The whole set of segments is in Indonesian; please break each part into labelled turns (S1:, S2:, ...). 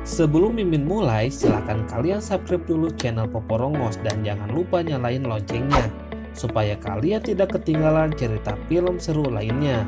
S1: Sebelum Mimin mulai, silahkan kalian subscribe dulu channel Poporongos dan jangan lupa nyalain loncengnya, supaya kalian tidak ketinggalan cerita film seru lainnya.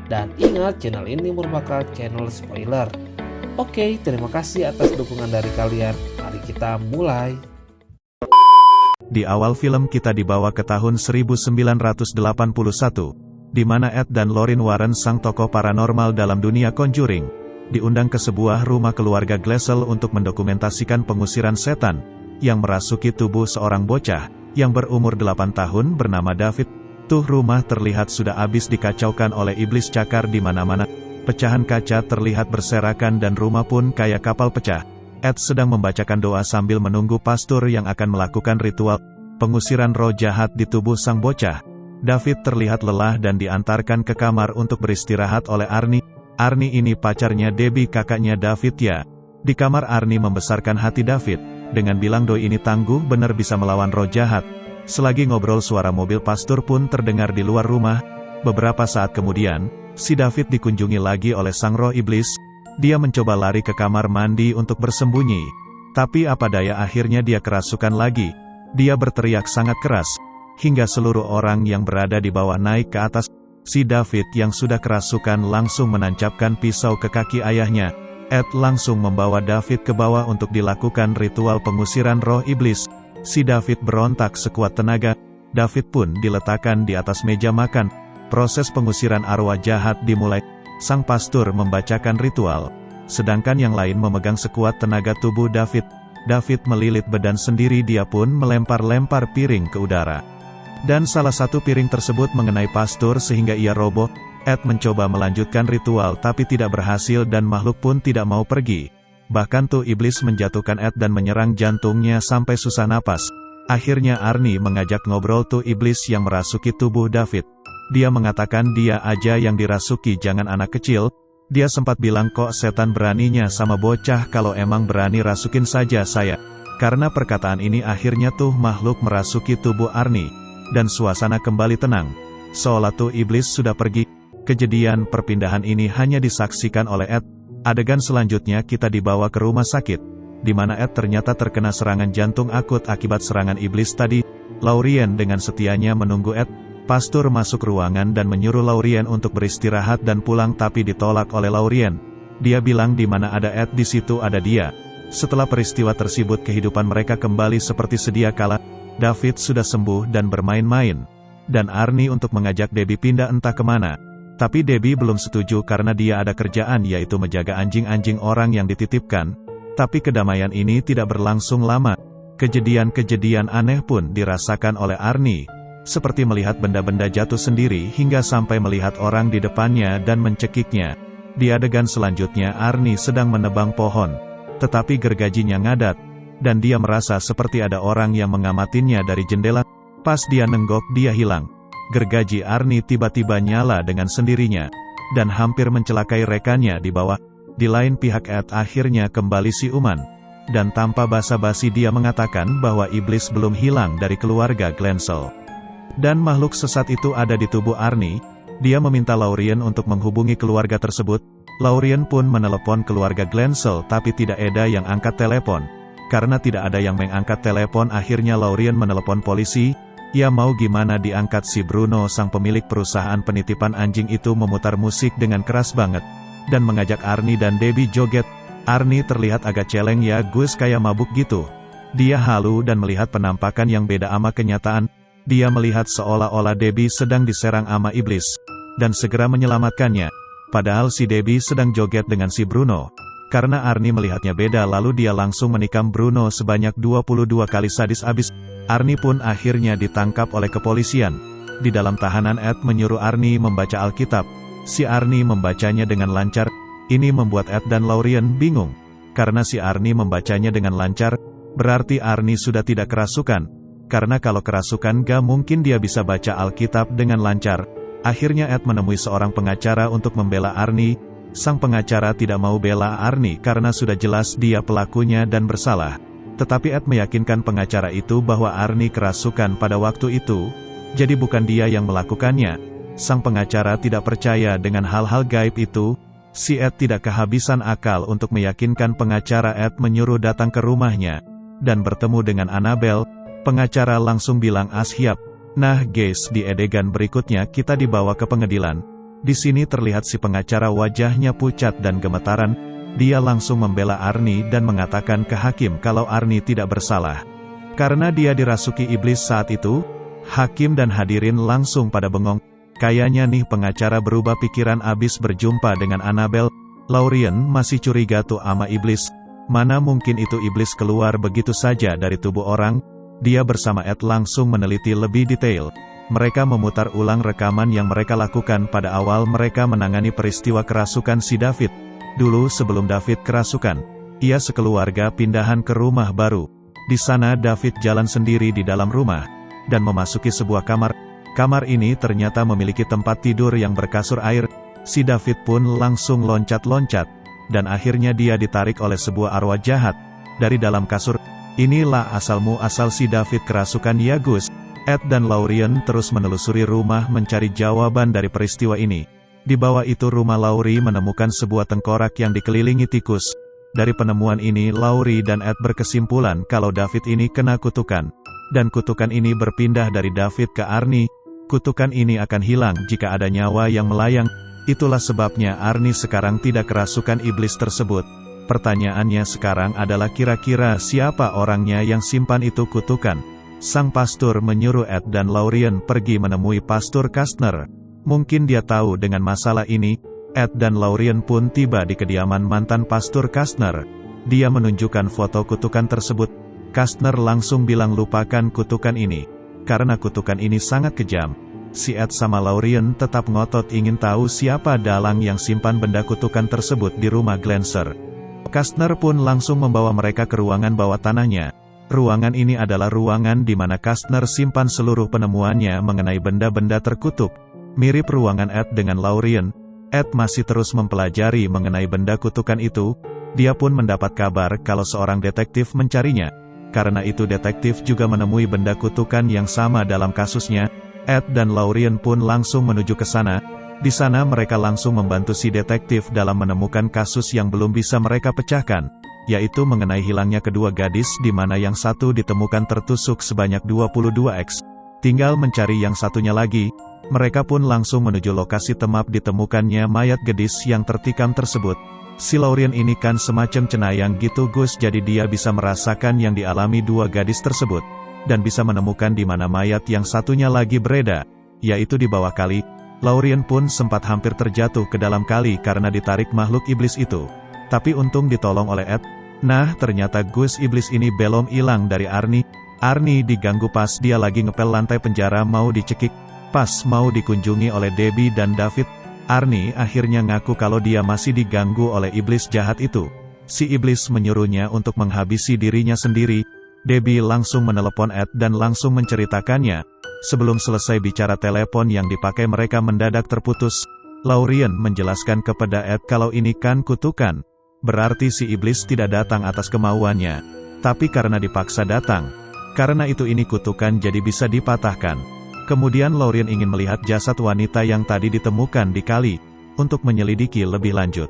S1: Dan ingat, channel ini merupakan channel spoiler. Oke, terima kasih atas dukungan dari kalian. Mari kita mulai.
S2: Di awal film kita dibawa ke tahun 1981, di mana Ed dan Lorraine Warren, sang tokoh paranormal dalam dunia Conjuring, diundang ke sebuah rumah keluarga Gleason untuk mendokumentasikan pengusiran setan yang merasuki tubuh seorang bocah yang berumur 8 tahun bernama David. Tuh rumah terlihat sudah habis dikacaukan oleh iblis cakar di mana-mana. Pecahan kaca terlihat berserakan dan rumah pun kayak kapal pecah. Ed sedang membacakan doa sambil menunggu pastor yang akan melakukan ritual pengusiran roh jahat di tubuh sang bocah. David terlihat lelah dan diantarkan ke kamar untuk beristirahat oleh Arnie. Arnie ini pacarnya Debbie, kakaknya David ya. Di kamar Arnie membesarkan hati David, dengan bilang doi ini tangguh bener bisa melawan roh jahat. Selagi ngobrol suara mobil pastor pun terdengar di luar rumah. Beberapa saat kemudian, si David dikunjungi lagi oleh sang roh iblis. Dia mencoba lari ke kamar mandi untuk bersembunyi. Tapi apa daya akhirnya dia kerasukan lagi. Dia berteriak sangat keras, hingga seluruh orang yang berada di bawah naik ke atas. Si David yang sudah kerasukan langsung menancapkan pisau ke kaki ayahnya. Ed langsung membawa David ke bawah untuk dilakukan ritual pengusiran roh iblis. Si David berontak sekuat tenaga. David pun diletakkan di atas meja makan. Proses pengusiran arwah jahat dimulai. Sang pastor membacakan ritual, sedangkan yang lain memegang sekuat tenaga tubuh David. David melilit badan sendiri, dia pun melempar-lempar piring ke udara. Dan salah satu piring tersebut mengenai pastor sehingga ia roboh. Ed mencoba melanjutkan ritual tapi tidak berhasil dan makhluk pun tidak mau pergi. Bahkan tuh iblis menjatuhkan Ed dan menyerang jantungnya sampai susah napas. Akhirnya Arnie mengajak ngobrol tuh iblis yang merasuki tubuh David. Dia mengatakan dia aja yang dirasuki, jangan anak kecil. Dia sempat bilang kok setan beraninya sama bocah, kalau emang berani rasukin saja saya. Karena perkataan ini akhirnya tuh makhluk merasuki tubuh Arnie. Dan suasana kembali tenang, seolah tuh iblis sudah pergi. Kejadian perpindahan ini hanya disaksikan oleh Ed. Adegan selanjutnya kita dibawa ke rumah sakit, di mana Ed ternyata terkena serangan jantung akut akibat serangan iblis tadi. Lorraine dengan setianya menunggu Ed. Pastor masuk ruangan dan menyuruh Lorraine untuk beristirahat dan pulang, tapi ditolak oleh Lorraine. Dia bilang di mana ada Ed di situ ada dia. Setelah peristiwa tersebut kehidupan mereka kembali seperti sedia kala. David sudah sembuh dan bermain-main. Dan Arnie untuk mengajak Debbie pindah entah kemana. Tapi Debbie belum setuju karena dia ada kerjaan, yaitu menjaga anjing-anjing orang yang dititipkan. Tapi kedamaian ini tidak berlangsung lama. Kejadian-kejadian aneh pun dirasakan oleh Arnie. Seperti melihat benda-benda jatuh sendiri hingga sampai melihat orang di depannya dan mencekiknya. Di adegan selanjutnya Arnie sedang menebang pohon. Tetapi gergajinya ngadat. Dan dia merasa seperti ada orang yang mengamatinya dari jendela. Pas dia nenggok, dia hilang. Gergaji Arnie tiba-tiba nyala dengan sendirinya, dan hampir mencelakai rekannya di bawah. Di lain pihak Ed akhirnya kembali siuman. Dan tanpa basa-basi dia mengatakan bahwa iblis belum hilang dari keluarga Gleason. Dan makhluk sesat itu ada di tubuh Arnie. Dia meminta Lorraine untuk menghubungi keluarga tersebut. Lorraine pun menelepon keluarga Gleason tapi tidak ada yang angkat telepon. Karena tidak ada yang mengangkat telepon, akhirnya Lorraine menelepon polisi. Ya mau gimana, diangkat si Bruno, sang pemilik perusahaan penitipan anjing itu, memutar musik dengan keras banget dan mengajak Arnie dan Debbie joget. Arnie terlihat agak celeng ya Gus, kayak mabuk gitu. Dia halu dan melihat penampakan yang beda ama kenyataan. Dia melihat seolah-olah Debbie sedang diserang ama iblis dan segera menyelamatkannya. Padahal si Debbie sedang joget dengan si Bruno. Karena Arnie melihatnya beda, lalu dia langsung menikam Bruno sebanyak 22 kali sadis abis. Arnie pun akhirnya ditangkap oleh kepolisian. Di dalam tahanan, Ed menyuruh Arnie membaca Alkitab. Si Arnie membacanya dengan lancar. Ini membuat Ed dan Lorraine bingung. Karena si Arnie membacanya dengan lancar, berarti Arnie sudah tidak kerasukan. Karena kalau kerasukan gak mungkin dia bisa baca Alkitab dengan lancar. Akhirnya Ed menemui seorang pengacara untuk membela Arnie. Sang pengacara tidak mau bela Arnie karena sudah jelas dia pelakunya dan bersalah. Tetapi Ed meyakinkan pengacara itu bahwa Arnie kerasukan pada waktu itu, jadi bukan dia yang melakukannya. Sang pengacara tidak percaya dengan hal-hal gaib itu. Si Ed tidak kehabisan akal untuk meyakinkan pengacara Ed menyuruh datang ke rumahnya, dan bertemu dengan Annabelle. Pengacara langsung bilang siap. Nah guys, di adegan berikutnya kita dibawa ke pengadilan. Di sini terlihat si pengacara wajahnya pucat dan gemetaran. Dia langsung membela Arnie dan mengatakan ke hakim kalau Arnie tidak bersalah. Karena dia dirasuki iblis saat itu, hakim dan hadirin langsung pada bengong. Kayaknya nih pengacara berubah pikiran abis berjumpa dengan Annabelle. Laurien masih curiga tuh ama iblis. Mana mungkin itu iblis keluar begitu saja dari tubuh orang? Dia bersama Ed langsung meneliti lebih detail. Mereka memutar ulang rekaman yang mereka lakukan pada awal mereka menangani peristiwa kerasukan si David. Dulu sebelum David kerasukan, ia sekeluarga pindahan ke rumah baru. Di sana David jalan sendiri di dalam rumah, dan memasuki sebuah kamar. Kamar ini ternyata memiliki tempat tidur yang berkasur air. Si David pun langsung loncat-loncat, dan akhirnya dia ditarik oleh sebuah arwah jahat dari dalam kasur. Inilah asal-muasal si David kerasukan ya Gus. Ed dan Laurien terus menelusuri rumah mencari jawaban dari peristiwa ini. Di bawah itu rumah Laurie menemukan sebuah tengkorak yang dikelilingi tikus. Dari penemuan ini Laurie dan Ed berkesimpulan kalau David ini kena kutukan. Dan kutukan ini berpindah dari David ke Arnie. Kutukan ini akan hilang jika ada nyawa yang melayang. Itulah sebabnya Arnie sekarang tidak kerasukan iblis tersebut. Pertanyaannya sekarang adalah kira-kira siapa orangnya yang simpan itu kutukan? Sang pastor menyuruh Ed dan Laurien pergi menemui Pastor Kastner. Mungkin dia tahu dengan masalah ini. Ed dan Laurien pun tiba di kediaman mantan Pastor Kastner. Dia menunjukkan foto kutukan tersebut. Kastner langsung bilang lupakan kutukan ini. Karena kutukan ini sangat kejam. Si Ed sama Laurien tetap ngotot ingin tahu siapa dalang yang simpan benda kutukan tersebut di rumah Glancer. Kastner pun langsung membawa mereka ke ruangan bawah tanahnya. Ruangan ini adalah ruangan di mana Kastner simpan seluruh penemuannya mengenai benda-benda terkutuk. Mirip ruangan Ed dengan Laurien, Ed masih terus mempelajari mengenai benda kutukan itu. Dia pun mendapat kabar kalau seorang detektif mencarinya. Karena itu detektif juga menemui benda kutukan yang sama dalam kasusnya. Ed dan Laurien pun langsung menuju ke sana. Di sana mereka langsung membantu si detektif dalam menemukan kasus yang belum bisa mereka pecahkan, yaitu mengenai hilangnya kedua gadis di mana yang satu ditemukan tertusuk sebanyak 22x. Tinggal mencari yang satunya lagi. Mereka pun langsung menuju lokasi tempat ditemukannya mayat gadis yang tertikam tersebut. Si Laurien ini kan semacam cenayang gitu Gus, jadi dia bisa merasakan yang dialami dua gadis tersebut. Dan bisa menemukan di mana mayat yang satunya lagi berada, yaitu di bawah kali. Laurien pun sempat hampir terjatuh ke dalam kali karena ditarik makhluk iblis itu. Tapi untung ditolong oleh Ed. Nah ternyata Gus iblis ini belum hilang dari Arnie. Arnie diganggu pas dia lagi ngepel lantai penjara mau dicekik. Pas mau dikunjungi oleh Debbie dan David, Arnie akhirnya ngaku kalau dia masih diganggu oleh iblis jahat itu. Si iblis menyuruhnya untuk menghabisi dirinya sendiri. Debbie langsung menelepon Ed dan langsung menceritakannya. Sebelum selesai bicara telepon yang dipakai mereka mendadak terputus. Laurien menjelaskan kepada Ed kalau ini kan kutukan. Berarti si iblis tidak datang atas kemauannya, tapi karena dipaksa datang. Karena itu ini kutukan jadi bisa dipatahkan. Kemudian Laurien ingin melihat jasad wanita yang tadi ditemukan di kali, untuk menyelidiki lebih lanjut.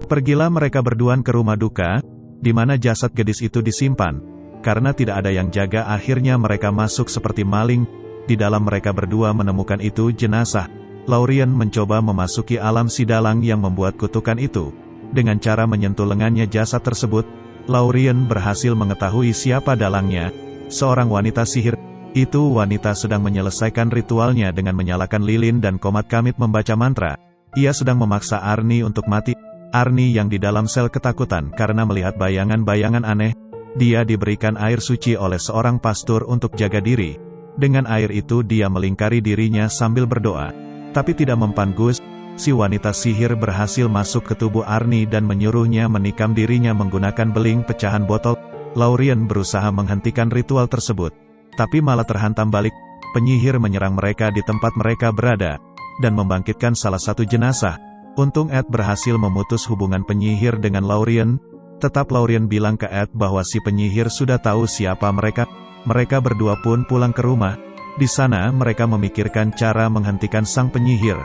S2: Pergilah mereka berdua ke rumah duka, di mana jasad gadis itu disimpan. Karena tidak ada yang jaga akhirnya mereka masuk seperti maling. Di dalam mereka berdua menemukan itu jenazah. Laurien mencoba memasuki alam si dalang yang membuat kutukan itu. Dengan cara menyentuh lengannya jasad tersebut, Laurien berhasil mengetahui siapa dalangnya. Seorang wanita sihir. Itu wanita sedang menyelesaikan ritualnya dengan menyalakan lilin dan komat kamit membaca mantra. Ia sedang memaksa Arnie untuk mati. Arnie yang di dalam sel ketakutan karena melihat bayangan-bayangan aneh. Dia diberikan air suci oleh seorang pastor untuk jaga diri. Dengan air itu dia melingkari dirinya sambil berdoa. Tapi tidak mempan Gus, si wanita sihir berhasil masuk ke tubuh Arnie dan menyuruhnya menikam dirinya menggunakan beling pecahan botol. Laurien berusaha menghentikan ritual tersebut, tapi malah terhantam balik. Penyihir menyerang mereka di tempat mereka berada, dan membangkitkan salah satu jenazah. Untung Ed berhasil memutus hubungan penyihir dengan Laurien. Tetap Laurien bilang ke Ed bahwa si penyihir sudah tahu siapa mereka. Mereka berdua pun pulang ke rumah. Di sana mereka memikirkan cara menghentikan sang penyihir.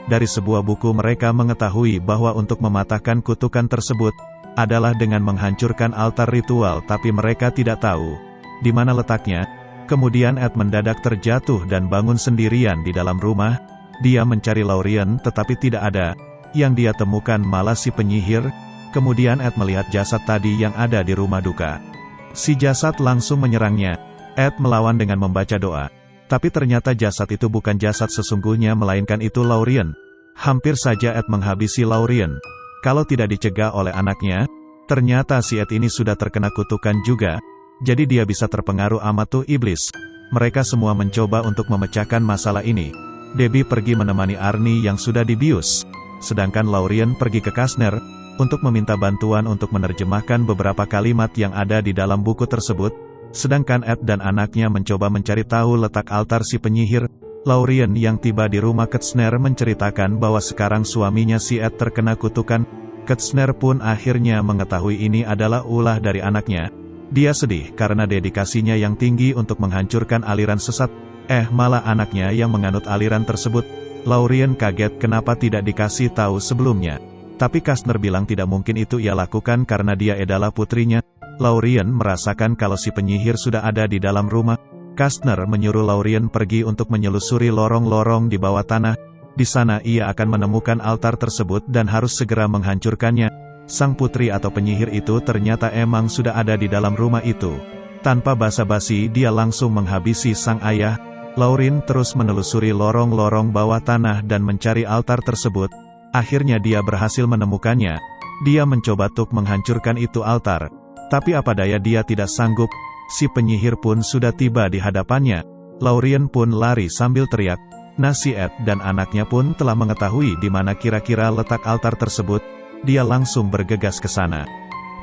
S2: Dari sebuah buku mereka mengetahui bahwa untuk mematahkan kutukan tersebut adalah dengan menghancurkan altar ritual, tapi mereka tidak tahu di mana letaknya. Kemudian Ed mendadak terjatuh dan bangun sendirian di dalam rumah. Dia mencari Laurien tetapi tidak ada. Yang dia temukan malah si penyihir. Kemudian Ed melihat jasad tadi yang ada di rumah duka. Si jasad langsung menyerangnya. Ed melawan dengan membaca doa. Tapi ternyata jasad itu bukan jasad sesungguhnya, melainkan itu Laurien. Hampir saja Ed menghabisi Laurien. Kalau tidak dicegah oleh anaknya, ternyata si Ed ini sudah terkena kutukan juga. Jadi dia bisa terpengaruh sama tuh iblis. Mereka semua mencoba untuk memecahkan masalah ini. Debbie pergi menemani Arnie yang sudah dibius. Sedangkan Laurien pergi ke Kastner untuk meminta bantuan untuk menerjemahkan beberapa kalimat yang ada di dalam buku tersebut. Sedangkan Ed dan anaknya mencoba mencari tahu letak altar si penyihir. Laurien yang tiba di rumah Kastner menceritakan bahwa sekarang suaminya si Ed terkena kutukan. Kastner pun akhirnya mengetahui ini adalah ulah dari anaknya. Dia sedih karena dedikasinya yang tinggi untuk menghancurkan aliran sesat. Malah anaknya yang menganut aliran tersebut. Laurien kaget kenapa tidak dikasih tahu sebelumnya. Tapi Kastner bilang tidak mungkin itu ia lakukan karena dia adalah putrinya. Laurien merasakan kalau si penyihir sudah ada di dalam rumah. Kastner menyuruh Laurien pergi untuk menyelusuri lorong-lorong di bawah tanah. Di sana ia akan menemukan altar tersebut dan harus segera menghancurkannya. Sang putri atau penyihir itu ternyata emang sudah ada di dalam rumah itu. Tanpa basa-basi dia langsung menghabisi sang ayah. Laurien terus menelusuri lorong-lorong bawah tanah dan mencari altar tersebut. Akhirnya dia berhasil menemukannya. Dia mencoba untuk menghancurkan itu altar. Tapi apa daya dia tidak sanggup. Si penyihir pun sudah tiba di hadapannya. Laurien pun lari sambil teriak. Nah si Ed dan anaknya pun telah mengetahui di mana kira-kira letak altar tersebut. Dia langsung bergegas ke sana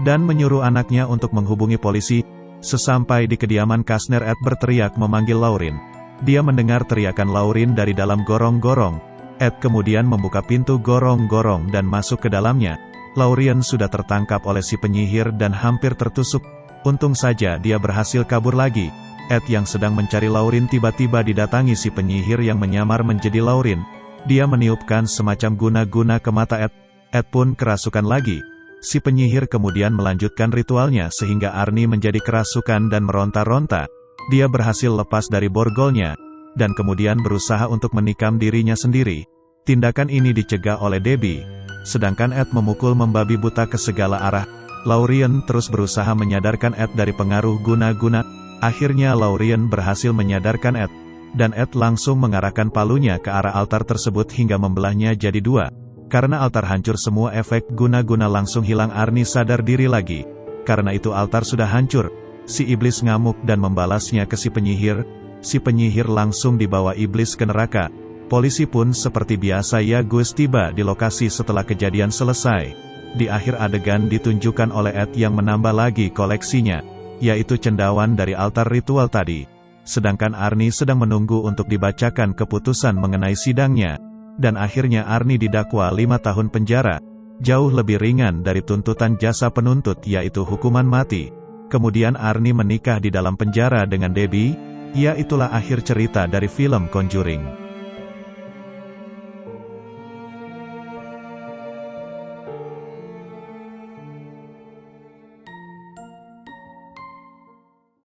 S2: dan menyuruh anaknya untuk menghubungi polisi. Sesampai di kediaman Kastner, Ed berteriak memanggil Laurien. Dia mendengar teriakan Laurien dari dalam gorong-gorong. Ed kemudian membuka pintu gorong-gorong dan masuk ke dalamnya. Laurien sudah tertangkap oleh si penyihir dan hampir tertusuk. Untung saja dia berhasil kabur lagi. Ed yang sedang mencari Laurien tiba-tiba didatangi si penyihir yang menyamar menjadi Laurien. Dia meniupkan semacam guna-guna ke mata Ed. Ed pun kerasukan lagi. Si penyihir kemudian melanjutkan ritualnya sehingga Arnie menjadi kerasukan dan meronta-ronta. Dia berhasil lepas dari borgolnya, dan kemudian berusaha untuk menikam dirinya sendiri. Tindakan ini dicegah oleh Debbie. Sedangkan Ed memukul membabi buta ke segala arah. Laurien terus berusaha menyadarkan Ed dari pengaruh guna-guna. Akhirnya Laurien berhasil menyadarkan Ed, dan Ed langsung mengarahkan palunya ke arah altar tersebut hingga membelahnya jadi dua. Karena altar hancur semua efek guna-guna langsung hilang. Arnie sadar diri lagi. Karena itu altar sudah hancur. Si iblis ngamuk dan membalasnya ke si penyihir. Si penyihir langsung dibawa iblis ke neraka. Polisi pun seperti biasa Gus tiba di lokasi setelah kejadian selesai. Di akhir adegan ditunjukkan oleh Ed yang menambah lagi koleksinya, yaitu cendawan dari altar ritual tadi. Sedangkan Arnie sedang menunggu untuk dibacakan keputusan mengenai sidangnya. Dan akhirnya Arnie didakwa 5 tahun penjara, jauh lebih ringan dari tuntutan jasa penuntut yaitu hukuman mati. Kemudian Arnie menikah di dalam penjara dengan Debbie. Ya itulah akhir cerita dari film Conjuring.